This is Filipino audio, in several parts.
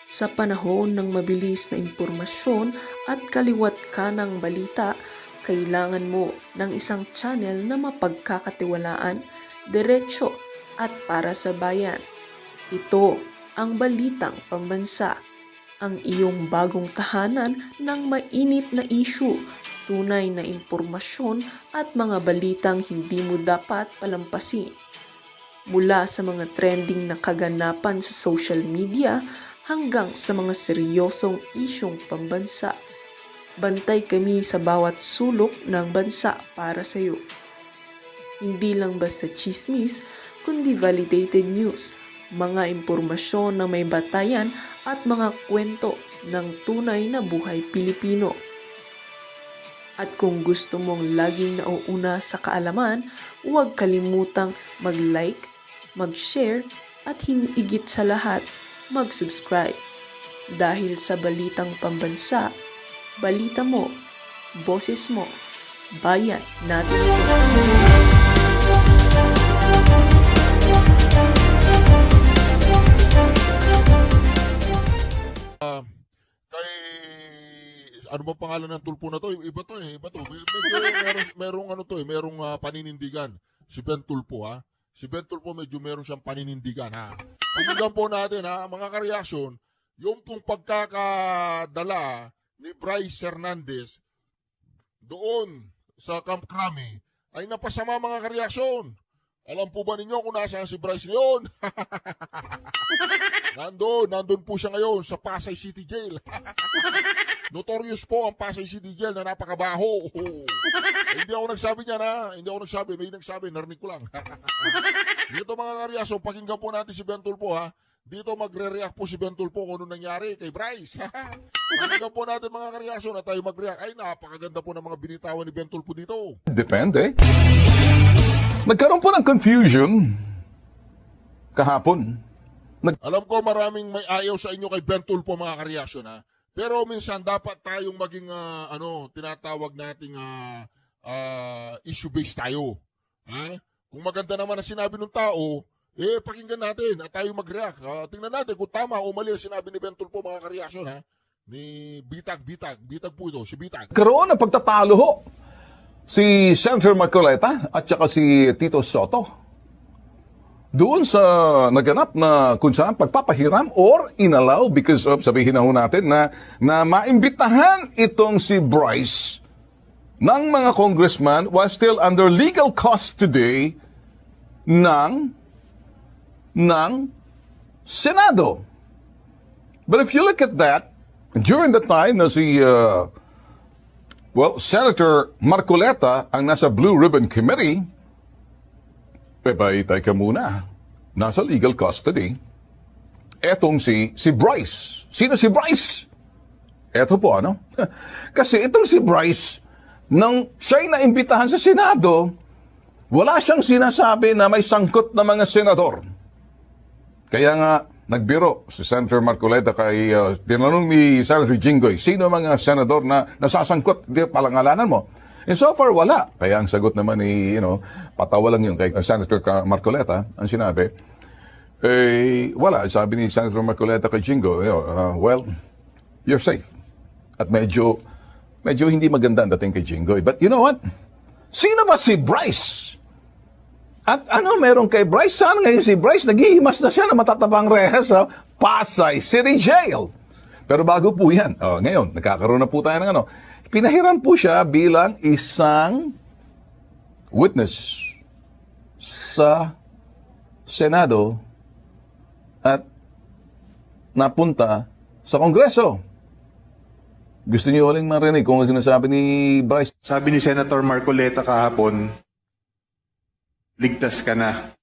Sa panahon ng mabilis na impormasyon at kaliwat kanang balita, kailangan mo ng isang channel na mapagkakatiwalaan, diretsyo at para sa bayan. Ito ang Balitang Pambansa, ang iyong bagong tahanan ng mainit na issue, tunay na impormasyon at mga balitang hindi mo dapat palampasin. Mula sa mga trending na kaganapan sa social media hanggang sa mga seryosong isyong pambansa. Bantay kami sa bawat sulok ng bansa para sa iyo. Hindi lang basta chismis, kundi validated news, mga impormasyon na may batayan at mga kwento ng tunay na buhay Pilipino. At kung gusto mong laging nauuna sa kaalaman, huwag kalimutang mag-like, mag-share at higit sa lahat, mag-subscribe. Dahil sa Balitang Pambansa, balita mo, boses mo, bayan natin ito. Kay ano ba pangalan ng tulpo na to? Iba to eh, iba to. Merong ano to eh, merong paninindigan. Si Ben Tulpo ha. Si Ben Tulpo medyo meron siyang paninindigan ha. Pakinggan po natin ha, mga kareaksyon, yung pong pagkakadala ni Bryce Hernandez doon sa Camp Crame ay napasama mga kareaksyon. Alam po ba ninyo kung nasaan si Bryce ngayon? Nandun po siya ngayon sa Pasay City Jail. Notorious po ang Pasay City Jail na napakabaho. Hindi ako nagsabi niyan ha. Hindi ako nagsabi. May nagsabi. Narinig ko lang. Dito mga karyaso, pakinggan po natin si Ben Tulpo ha. Dito magre-react po si Ben Tulpo kung ano nangyari kay Bryce. Pakinggan po natin mga karyaso na tayo mag-react. Ay, napakaganda po ng mga binitawan ni Ben Tulpo dito. Depende. Nagkaroon po ng confusion kahapon. Alam ko maraming may ayaw sa inyo kay Ben Tulpo mga kareaksyon ha. Pero minsan dapat tayong maging tinatawag nating issue-based tayo. Ha? Kung maganda naman ang sinabi ng tao, pakinggan natin at tayo mag-react. Tingnan natin kung tama o mali ang sinabi ni Ben Tulpo mga kareaksyon ha. Ni Bitag po ito, si Bitag. Karoon ng pagtatalo ho si Senator Marcoleta at saka si Tito Soto. Doon sa naganap na kung saan pagpapahiram or inalaw because of, sabihin na ho natin na maimbitahan itong si Bryce ng mga congressman was still under legal custody ng Senado. But if you look at that, during the time na si Senator Marcoleta ang nasa Blue Ribbon Committee, teka muna, nasa legal custody, etong si Bryce. Sino si Bryce? Eto po, ano? Kasi itong si Bryce, nang siya'y naimbitahan sa Senado, wala siyang sinasabi na may sangkot na mga senador. Kaya nga, nagbiro si Senator Marcoleta kay tinanong ni Senator Jinggoy, sino mga senador na nasasangkot? Di palangalanan mo. And so far, wala. Kaya ang sagot naman ni, patawa lang yun kay Senator Marcoleta, ang sinabi, wala. Sabi ni Senator Marcoleta kay Jingo, well, you're safe. At medyo hindi maganda ang dating kay Jingo. But you know what? Sino ba si Bryce? At meron kay Bryce? Saan ngayon si Bryce? Naghihimas na siya na matatabang rehas sa Pasay City Jail. Pero bago po yan, ngayon, nagkakaroon na po tayo ng pinahiram po siya bilang isang witness sa Senado at napunta sa Kongreso. Gusto niyo uling marinig kung ano sinasabi ni Bryce? Sabi ni Senator Marcoleta kahapon, ligtas ka na.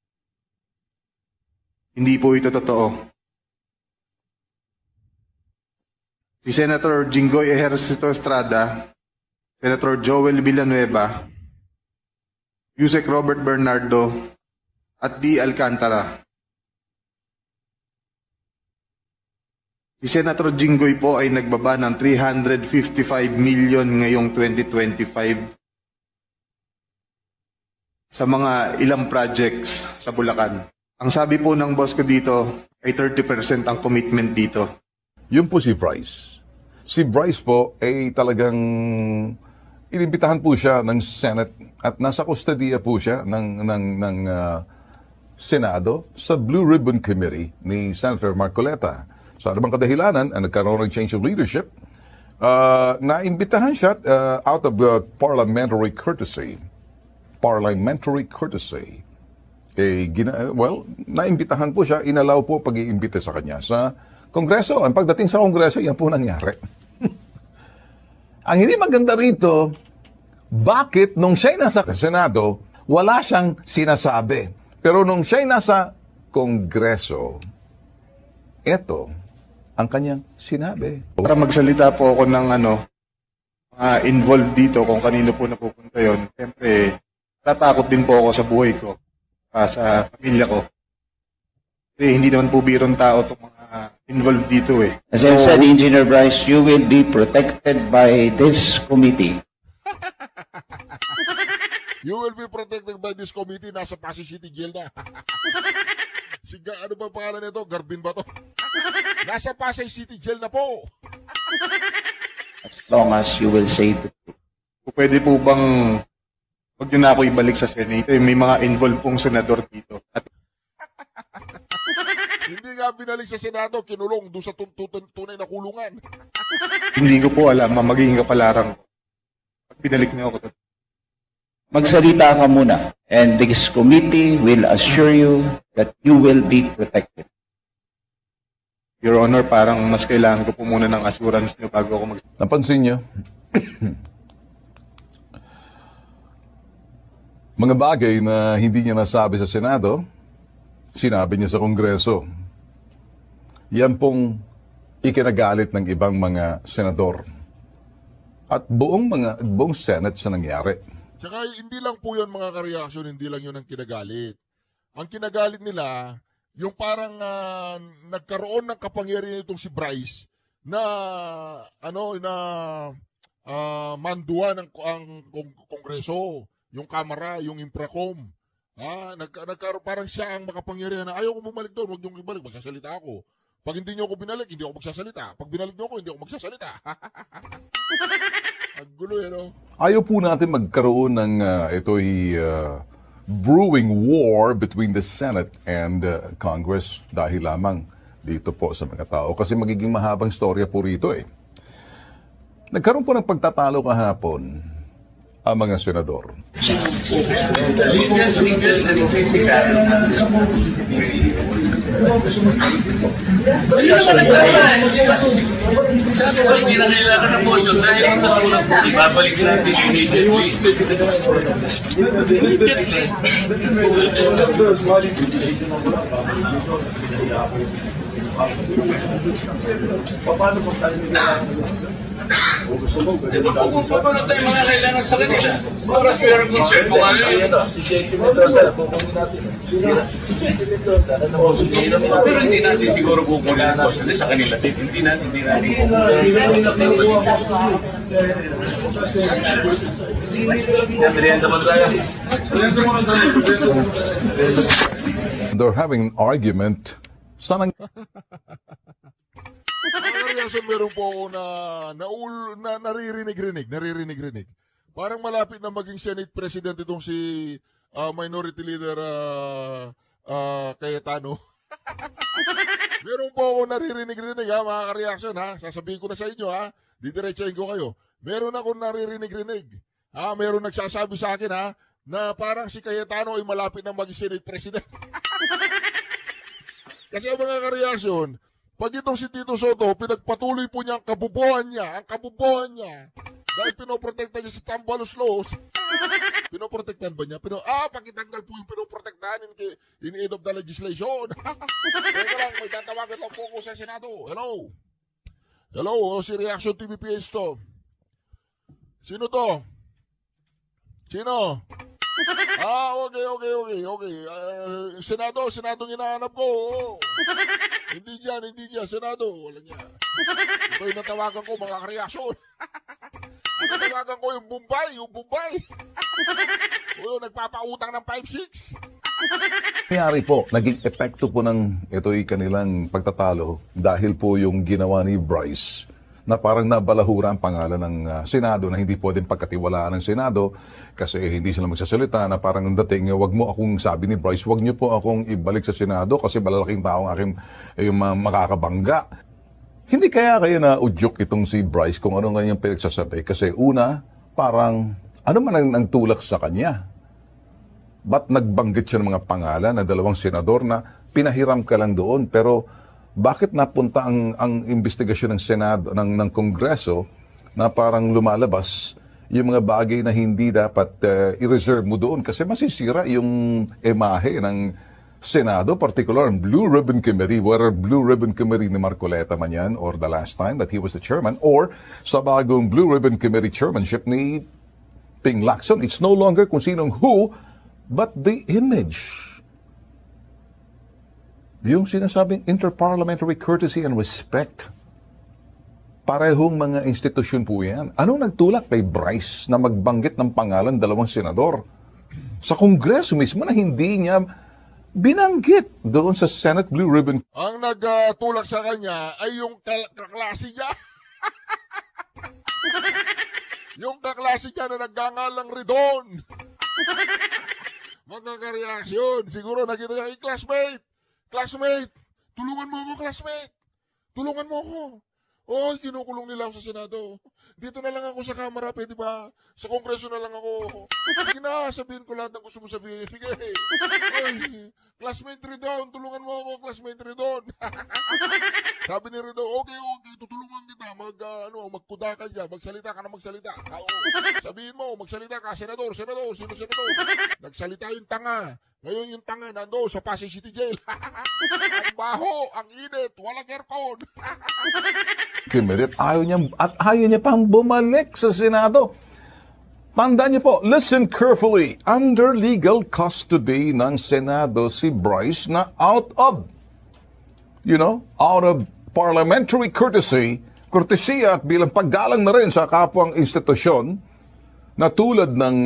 Hindi po ito totoo. Si Senator Jinggoy Ejercito Estrada, Senator Joel Villanueva, Yusek Robert Bernardo, at D. Alcantara. Si Senator Jinggoy po ay nagbaba ng 355 million ngayong 2025 sa mga ilang projects sa Bulacan. Ang sabi po ng boss ko dito ay 30% ang commitment dito. Yun po si Bryce. Si Bryce po ay talagang inimbitahan po siya ng Senate at nasa kustodiya po siya ng Senado sa Blue Ribbon Committee ni Senator Marcoleta. Sa anumang kadahilanan, nagkaroon ng change of leadership, naimbitahan siya out of parliamentary courtesy. Parliamentary courtesy. Naimbitahan po siya, inalaw po pag-iimbita sa kanya sa Kongreso. Ang pagdating sa Kongreso, yan po nangyari. Ang hindi maganda rito, bakit nung siya'y nasa Senado, wala siyang sinasabi. Pero nung siya'y nasa Kongreso, eto ang kanyang sinabi. Para magsalita po ako ng involved dito kung kanino po napupunta yon. Siyempre, tatakot din po ako sa buhay ko, sa pamilya ko. Kasi hindi naman po birong tao itong mga involved dito eh. As I've said, Engineer Bryce, you will be protected by this committee. You will be protected by this committee. Nasa Pasig City Jail na. Ano ba pangalan nito? Garbin ba to? Nasa Pasig City Jail na po. As long as you will say the truth. Pwede po bang wag nyo na ako ibalik sa Senate? May mga involved pong senador dito. At Hindi nga binalik sa Senado, kinulong doon sa tunay na kulungan. hindi ko po alam, magiging kapalarang ko. Pag binalik niyo ako doon. Magsalita ka muna, and this committee will assure you that you will be protected. Your Honor, parang mas kailangan ko po muna ng assurance niyo bago ako Napansin niyo? Mga bagay na hindi niya nasabi sa Senado, sinabi niya sa Kongreso. Yan pong ikinagalit ng ibang mga senador. At buong Senate sa nangyari. Tsaka hindi lang po yan mga kareaksyon, hindi lang yun ang kinagalit. Ang kinagalit nila, yung parang nagkaroon ng kapangyarihan itong si Bryce na manduan ang Kongreso, yung Kamara, yung Impracom. Nagkaroon parang siya ang makapangyarihan na ayaw ko bumalik doon, huwag niyong ibalik, magsasalita ako. Pag hindi niyo ako binalik, hindi ako magsasalita. Pag binalik niyo ako, hindi ako magsasalita. Ang gulo no? Ayaw po natin magkaroon ng brewing war between the Senate and Congress dahil lamang dito po sa mga tao. Kasi magiging mahabang storya po rito eh. Nagkaroon po ng pagtatalo kahapon ang mga senador. Sabi ko, hindi na kailangan ng motion dahil sa unang po, ibabalik natin immediately. Pupunta tayo mga kailangan sa kanila. Para pero concern mo nga yun. Pero hindi natin siguro kukunin ang question sa kanila. Hindi natin They're having an argument. Sana Kasi meron po ako na naririnig. Parang malapit na maging Senate President itong si Minority Leader Cayetano. Meron po ako naririnig mga ka-reaction Sasabihin ko na sa inyo didiretsahin ko kayo. Meron ako naririnig. Meron nagsasabi sa akin na parang si Cayetano ay malapit na maging Senate President. Kasi ang mga ka-reaction, pag itong si Tito Soto, pinagpatuloy po niya ang kabubuhan niya. Dahil pinoprotekta niya si Tambalos Laws. Pinoprotektahan ba niya? Pakitanggal po yung pinoprotektahan in aid of the legislation. Teka lang, may tatawagan lang po ko sa Senado. Hello, si Reaction TV PH to. Sino to? Sino? Okay. Senadong hinahanap ko. Hindi dyan, Senado. Wala niya. Ito yung natawagan ko, mga kareaksyon. Natawagan ko yung Bombay. Nagpapautang ng 5-6. Nangyari po, naging epekto po ng ito'y kanilang pagtatalo dahil po yung ginawa ni Bryce na parang nabalahura ang pangalan ng Senado na hindi pwedeng pagkatiwalaan ng Senado kasi hindi sila magsasalita na parang ang dating, wag mo akong, sabi ni Bryce, wag niyo po akong ibalik sa Senado kasi malalaking tao ang aking yung makakabangga. Hindi kaya na udyok itong si Bryce kung ano nga yung pinagsasabi kasi una, parang ano man ang tulak sa kanya. Ba't nagbanggit siya ng mga pangalan na dalawang senador na pinahiram ka lang doon pero bakit napunta ang investigasyon ng Senado, ng Kongreso na parang lumalabas yung mga bagay na hindi dapat i-reserve mo doon kasi masisira yung imahe ng Senado, particular ang Blue Ribbon Committee, whether Blue Ribbon Committee ni Marcoleta man yan or the last time that he was the chairman or sa bagong Blue Ribbon Committee chairmanship ni Ping Lacson. It's no longer kung sinong who, but the image. Yung sinasabing interparliamentary courtesy and respect. Parehong mga institusyon po yan. Anong nagtulak kay Bryce na magbanggit ng pangalan dalawang senador? Sa Kongreso mismo na hindi niya binanggit doon sa Senate Blue Ribbon. Ang nagtulak sa kanya ay yung kaklase niya. Yung kaklase niya na nagngangalang Ridon. Magkakareaksyon. Siguro nakita niya, classmate, tulungan mo ako, classmate. Tulungan mo ako. Oh, kinukulong nila ako sa Senado. Dito na lang ako sa Kamara, pwede ba? Sa Kongreso na lang ako. Sige na, sabihin ko lahat ng gusto mo sabihin. Sige. Oy, classmate Ridon, tulungan mo ako, classmate Ridon. Sabi ni Ridon, okay, tutulungan kita. Magkuda ka dyan, magsalita ka na magsalita. Oo. Sabihin mo, magsalita ka, senador, sino senador? Nagsalita yung tanga. Ngayon yung tanga nando sa Pasay City Jail. Ang baho, ang init, walang aircon. Kimirit, ayaw niya pang bumalik sa Senado. Tandaan niyo po, listen carefully. Under legal custody ng Senado si Bryce na out of parliamentary courtesy at bilang paggalang na rin sa kapwang institusyon na tulad ng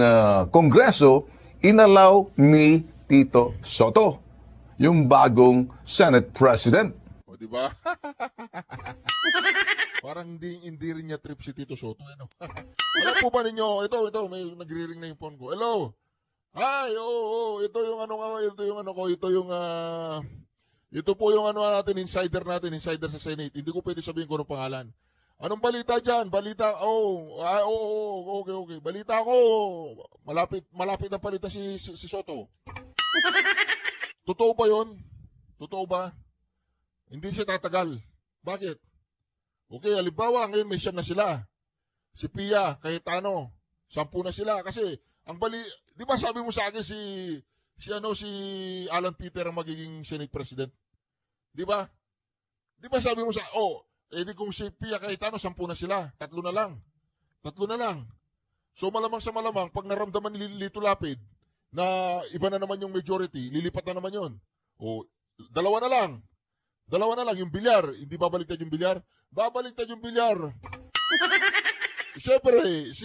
Kongreso, inalaw ni Tito Soto, yung bagong Senate President. O, di ba? Parang hindi rin niya trip si Tito Soto. Ano? Alam po ba ninyo, ito, may nagre-ring na yung phone ko. Hello? Hi, ito yung ito po yung insider sa Senate. Hindi ko pwede sabihin kung anong pangalan. Anong balita dyan? Okay. Balita ko, malapit na palitan si Soto. Totoo ba yun? Totoo ba? Hindi siya tatagal. Bakit? Okay, halimbawa, ngayon may 9 na sila. Si Pia, Cayetano, 10 na sila. Kasi, di ba sabi mo sa akin si Alan Peter ang magiging Senate President? Di ba? Di ba sabi mo di kung si Pia Cayetano, 10 na sila. 3 na lang. So malamang sa malamang, pag naramdaman ni Lito Lapid na iba na naman yung majority, lilipat na naman yun. Dalawa na lang. Yung bilyar, hindi babaliktad yung bilyar? Babaliktad yung bilyar. Siyempre, si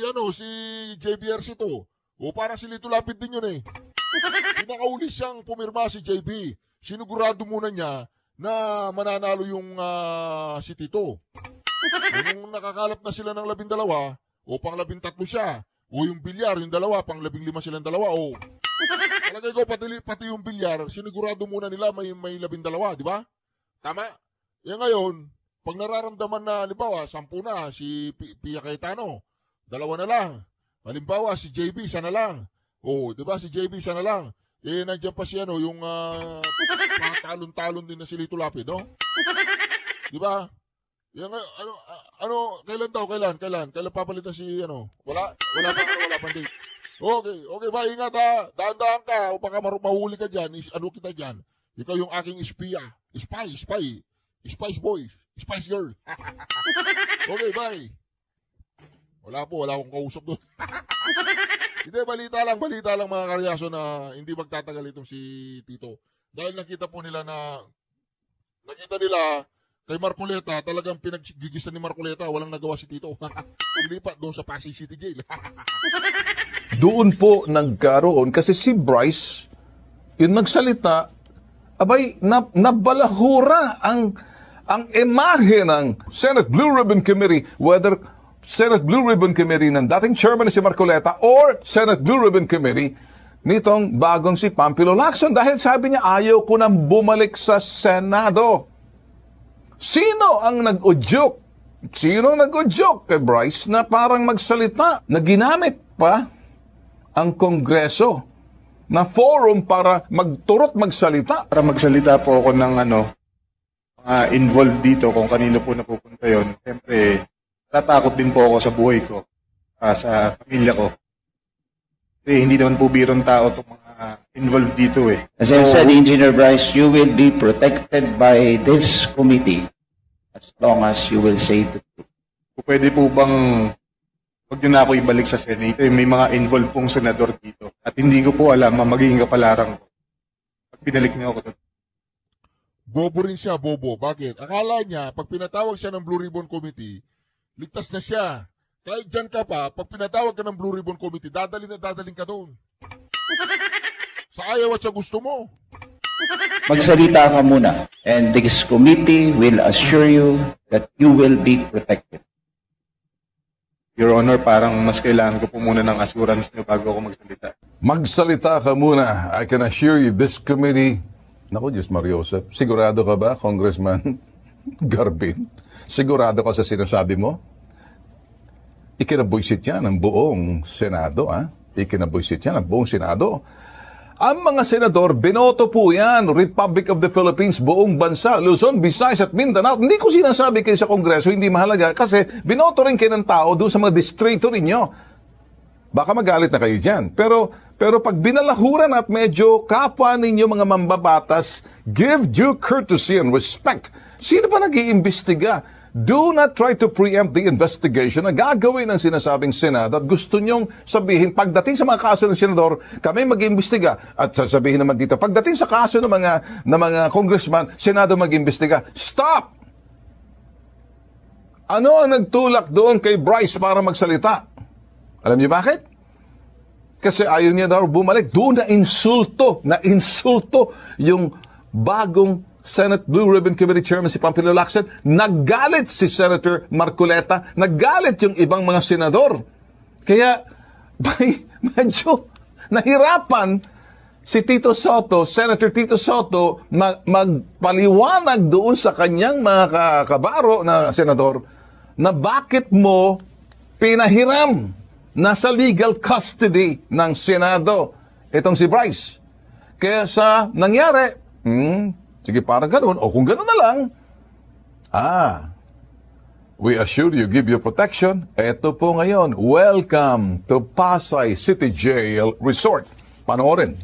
JBRC to. Parang si Lito Lapid din yun eh. Pinakauli siyang pumirma si JB. Sinugurado muna niya na mananalo yung si Tito. Nung nakakalap na sila ng 12, pang 13 siya. Yung bilyar, yung dalawa, pang 15 silang dalawa. Talagay ko, pati yung bilyar, sinigurado muna nila may 12, di ba? Tama? Ngayon, pag nararamdaman na, halimbawa, 10 na, si Pia Cayetano, 2 na lang. Halimbawa, si JB, 1 na lang. Di ba, si JB, 1 na lang. Nandiyan pa si yung talon-talon din na si Lito Lapid, no? Di ba? Kailan papalitan si Wala pa date. Okay, ba, ingat ha. Daan-daan ka, o baka mahuli ka dyan, kita dyan. Ikaw yung aking espiya. Spice boy, spice girl. Okay, bye. Wala akong kausap doon. Hindi, balita lang mga karyaso na hindi magtatagal itong si Tito. Dahil nakita nila kay Marcoleta, talagang pinaggigisan ni Marcoleta, walang nagawa si Tito. Ilipat doon sa Pasay City Jail. Doon po nagkaroon, kasi si Bryce, yung nagsalita, abay, nabalahura ang imahe ng Senate Blue Ribbon Committee, whether Senate Blue Ribbon Committee ng dating chairman na si Marcoleta or Senate Blue Ribbon Committee nitong bagong si Pampilo Lacson, dahil sabi niya ayaw ko nang bumalik sa Senado. Sino ang nag-udyok? Sino nag-udyok kay Bryce na parang magsalita na ginamit pa ang Kongreso na forum para magturot magsalita? Para magsalita po ako ng mga involved dito kung kanino po napupunta yon. Siyempre, tatakot din po ako sa buhay ko, sa pamilya ko. Kasi hindi naman po birong tao itong mga involved dito eh. As I said, Engineer Bryce, you will be protected by this committee as long as you will say the truth. Pwede po bang huwag nyo na ako ibalik sa Senate? May mga involved pong senador dito. At hindi ko po alam ang magiging kapalarang ko. Pag pinalik niyo ako doon. Bobo rin siya, bobo. Bakit? Akala niya, pag pinatawag siya ng Blue Ribbon Committee, ligtas na siya. Kahit dyan ka pa, pag pinatawag ka ng Blue Ribbon Committee, dadaling ka doon. Sa ayaw at sa gusto mo. Magsalita ka muna, and this committee will assure you that you will be protected. Your Honor, parang mas kailangan ko po muna ng assurance niyo bago ako magsalita. Magsalita ka muna. I can assure you, this committee... Naku, Diyos Mariosep, sigurado ka ba, Congressman Garbin? Sigurado ka sa sinasabi mo? Ikinabuisit yan ng buong Senado, ha? Ikinabuisit yan ng buong Senado. Ang mga senador, binoto po yan, Republic of the Philippines, buong bansa, Luzon, Visayas at Mindanao. Hindi ko sinasabi kayo sa Kongreso, hindi mahalaga, kasi binoto rin kayo ng tao doon sa mga distrito ninyo. Baka magalit na kayo dyan. Pero pag binalahuran at medyo kapwa ninyo mga mambabatas, give due courtesy and respect. Sino ba nag-iimbestiga? Do not try to preempt the investigation na gagawin ng sinasabing Senado at gusto nyong sabihin, pagdating sa mga kaso ng Senador, kami mag-iimbestiga. At sasabihin naman dito, pagdating sa kaso ng mga congressman, Senado mag-iimbestiga. Stop! Ano ang nagtulak doon kay Bryce para magsalita? Alam niyo bakit? Kasi ayaw niya daw bumalik. Doon na insulto yung bagong Senate Blue Ribbon Committee Chairman si Pampilo Lacson. Naggalit si Senator Marcoleta. Naggalit yung ibang mga senador. Kaya medyo nahirapan si Tito Soto, Senator Tito Soto, magpaliwanag doon sa kanyang mga kabaro na senador na bakit mo pinahiram nasa legal custody ng Senado itong si Bryce. Kaya sa nangyari, sige, parang ganun. O kung ganun na lang, we assure you, give you protection. Ito po ngayon, welcome to Pasay City Jail Resort. Panoorin.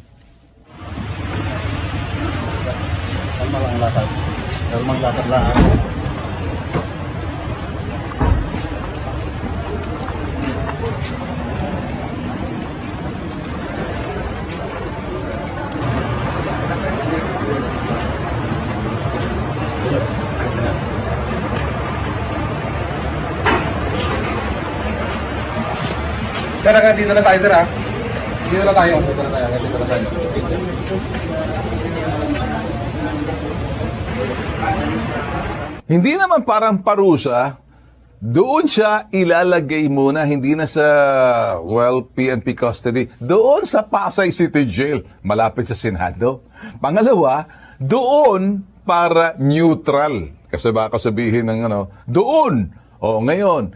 Kalma lakad lang. Sir, dito na tayo, sir, ha? Dito na tayo. Hindi naman parang parusa, doon siya ilalagay muna, hindi na sa, PNP custody, doon sa Pasay City Jail, malapit sa Senado. Pangalawa, doon para neutral. Kasi baka sabihin ng doon. O ngayon,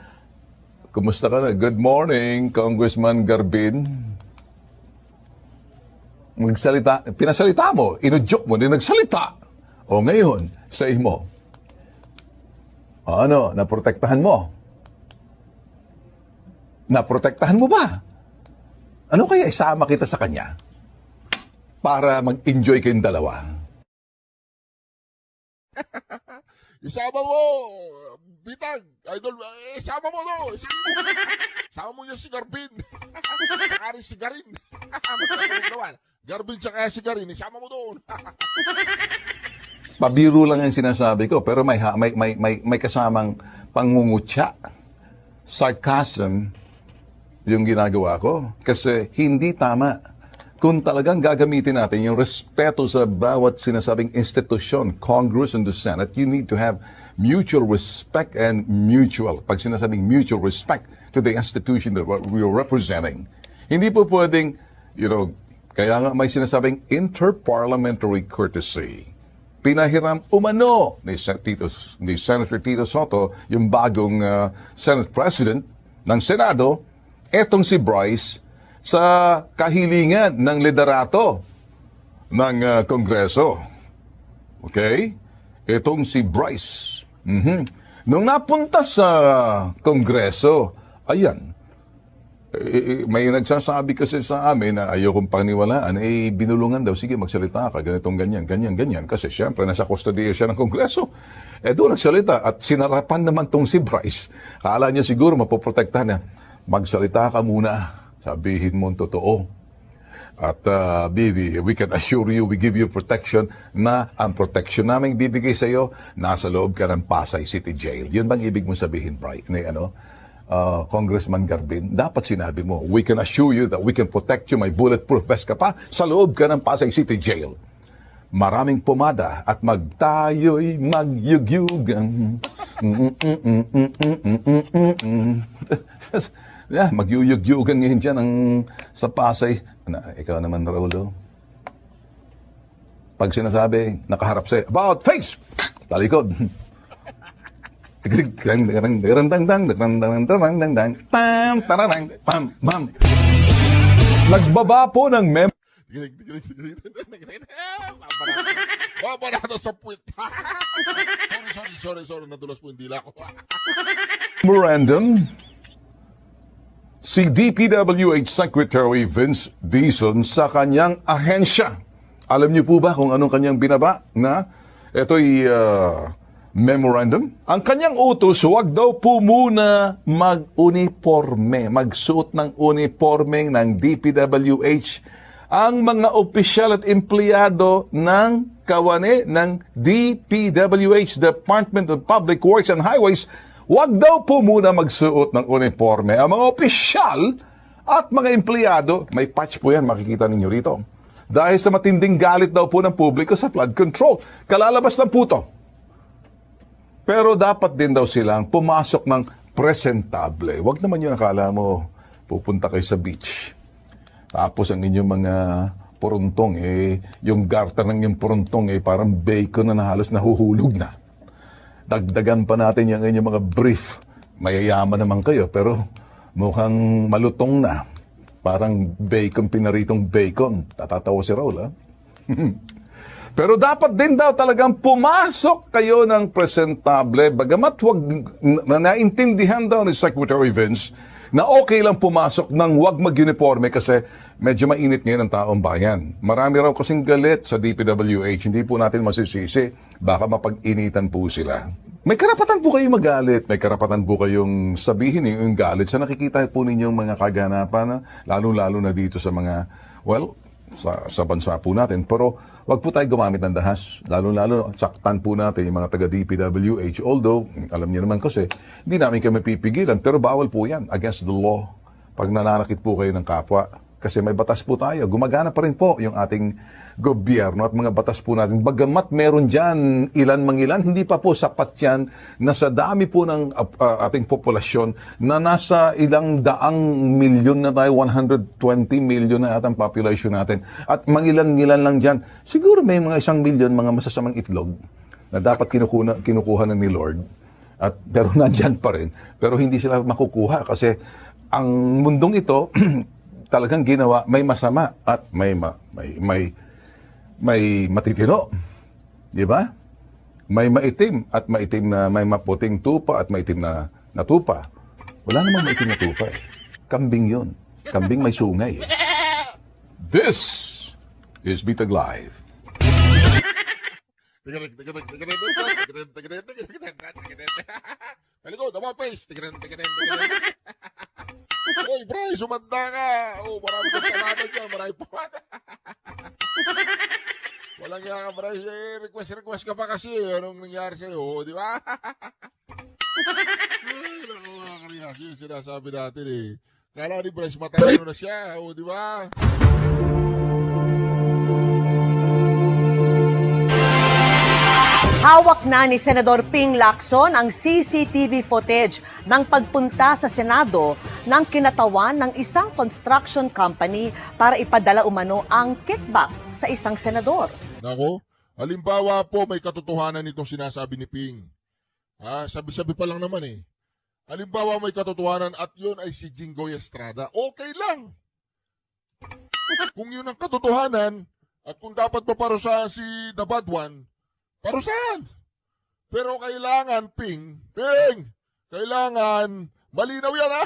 kumusta ka na? Good morning, Congressman Garbin. Pinasalita mo, inudyok mo, nagsalita. O ngayon, say mo. Naprotektahan mo? Naprotektahan mo ba? Ano kaya isama kita sa kanya? Para mag-enjoy kayong dalawa. Isama mo, Bitag, idol, isama mo no, isama mo niya si Garbin. Saka rin si Garin. Garbin tsaka si Garin, isama mo doon. Pabiro lang ang sinasabi ko, pero may kasamang pangungutya. Sarcasm yung ginagawa ko. Kasi hindi tama kung talagang gagamitin natin yung respeto sa bawat sinasabing institusyon, Congress and the Senate, you need to have mutual respect and pag sinasabing mutual respect to the institution that we are representing. Hindi po pwedeng, kaya nga may sinasabing interparliamentary courtesy. Pinahiram umano ni Senator Tito Soto, yung bagong Senate President ng Senado, etong si Bryce, sa kahilingan ng liderato ng Kongreso. Okay? Itong si Bryce. Nung napunta sa Kongreso, ayan, may nagsasabi kasi sa amin na ayokong paniwalaan, binulungan daw, sige magsalita ka, ganitong ganyan. Kasi syempre, nasa kustodiya siya ng Kongreso. Doon nagsalita at sinarapan naman tong si Bryce. Kala niya siguro mapoprotektahan niya. Magsalita ka muna. Sabihin mo ang totoo. At baby, we can assure you, we give you protection na ang protection namin bibigay sa iyo, nasa loob ka ng Pasay City Jail. Yun bang ibig mo sabihin, Brian? Congressman Garbin, dapat sinabi mo, we can assure you that we can protect you, may bulletproof vest ka pa, sa loob ka ng Pasay City Jail. Maraming pomada at tayo'y magyugyugan. Magyuyugyugan ngayon dyan sa Pasay. Ikaw naman, Raulo. Pag sinasabi, nakaharap sa'yo, about face! Talikod. Nagbaba po ng Babarato sa puwit. Sorry, nadulas po yung dila ko. memorandum si DPWH Secretary Vince Dizon sa kanyang ahensya. Alam niyo po ba kung anong kanyang binaba na ito'y memorandum? Ang kanyang utos, huwag daw po muna mag-uniforme, magsuot ng uniforme ng DPWH ang mga opisyal at empleyado ng kawane ng DPWH, Department of Public Works and Highways. Huwag daw po muna magsuot ng uniforme ang mga opisyal at mga empleyado. May patch po yan, makikita ninyo rito. Dahil sa matinding galit daw po ng publiko sa flood control. Kalalabas ng puto. Pero dapat din daw silang pumasok ng presentable. Huwag naman yun, akala mo pupunta kayo sa beach. Tapos ang inyong mga puruntong, yung garter ng yung puruntong, parang bacon na halos nahuhulog na. Dagdagan pa natin yung inyong mga brief. Mayayaman naman kayo, pero mukhang malutong na. Parang bacon, pinaritong bacon. Tatatawa si Raul, ha? Pero dapat din daw talagang pumasok kayo ng presentable. Bagamat naintindihan daw ni Secretary Vince na okay lang pumasok ng wag mag-uniforme kasi medyo mainit ngayon ang taong bayan. Marami raw kasing galit sa DPWH. Hindi po natin masisisi. Baka mapag-initan po sila. May karapatan po kayong magalit. May karapatan po kayong sabihin yung galit sa nakikita po ninyong mga kaganapan, lalo-lalo na dito sa mga, sa bansa po natin. Pero wag po tayo gumamit ng dahas. Lalo-lalo, saktan po natin yung mga taga-DPWH. Although, alam niyo naman kasi, hindi namin kayo mapipigilan. Pero bawal po yan, against the law. Pag nananakit po kayo ng kapwa. Kasi may batas po tayo. Gumagana pa rin po yung ating gobyerno at mga batas po natin. Bagamat meron dyan ilan, hindi pa po sapat yan na sa dami po ng ating populasyon na nasa ilang daang milyon na tayo, 120 million na atang population natin. At mangilan-ngilan lang dyan. Siguro may mga 1 milyon mga masasamang itlog na dapat kinukuha na ni Lord. Pero nandyan pa rin. Pero hindi sila makukuha kasi ang mundong ito talagang ginawa, may masama at may matitino. Di ba? May maitim at maitim na may maputing tupa at maitim na tupa. Wala namang maitim na tupa eh. Kambing yun. Kambing may sungay eh. This is Bitag Live. Talikod, about face. Hoy, Bryce, sumanda ka. Marami kang palaman dyan. Marami pumada. Walang yan ka, Bryce. Request ka pa kasi. Anong nangyari sa'yo, di ba? Ay, naku, mga kariyasi. Sinasabi natin eh. Kala ni Bryce, matalo na siya. Di ba? Hawak na ni Senador Ping Lacson ang CCTV footage ng pagpunta sa Senado ng kinatawan ng isang construction company para ipadala umano ang kickback sa isang senador. Nako, halimbawa po may katotohanan itong sinasabi ni Ping. Sabi-sabi pa lang naman eh. Halimbawa may katotohanan at yun ay si Jinggoy Estrada. Okay lang. Kung yun ang katotohanan at kung dapat paparusahan si The Bad One, parusahan. Pero kailangan, Ping, kailangan malinaw yan ha.